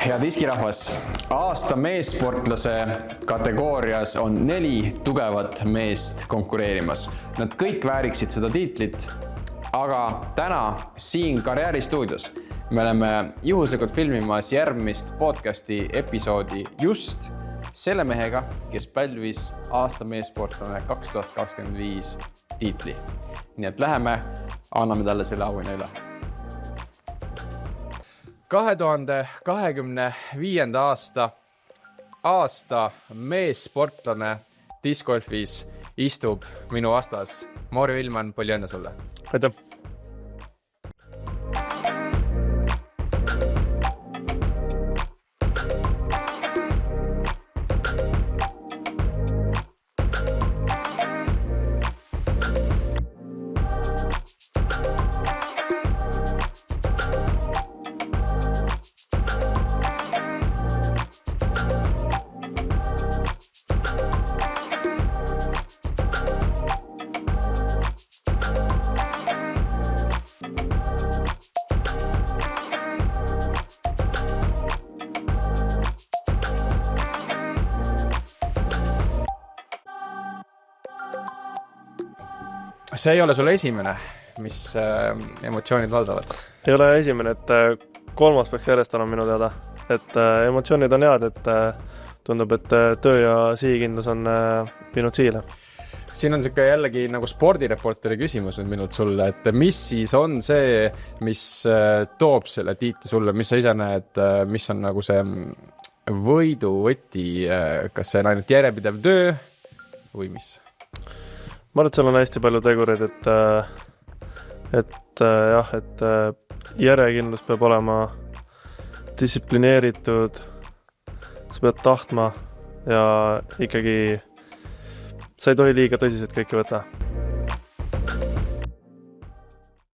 Head iskirahvas, aasta meessportlase kategoorias on 4 tugevat meest konkureerimas. Nad kõik vääriksid seda tiitlit, aga täna siin karjääristuudios me oleme juhuslikult filmimas järgmist podcasti episoodi just selle mehega, kes pälvis aasta meessportlane 2025 tiitli. Nii et läheme, anname talle selle auhinna üle. 2025. aasta meessportlane discgolfis istub minu vastas. Mauri Villman, palju õnne sulle. Aitäh. See ei ole sulle esimene, mis emotsioonid valdavad? Ei ole esimene, et kolmas peaks järjest olema minu teada. Et emotsioonid on head, et tundub, et töö ja sihikindlus on viinud siile. Siin on siuke jällegi nagu spordireporteri küsimus nüüd minult sulle, et mis siis on see, mis toob selle tiitli sulle, mis sa ise näed, mis on nagu see võiduvõti, kas see on ainult järjepidev töö või mis? Ma arvan, et seal on hästi palju tegureid, et järjekindlus peab olema distsiplineeritud, sa pead tahtma ja ikkagi sa ei tohi liiga tõsiselt kõike võtta.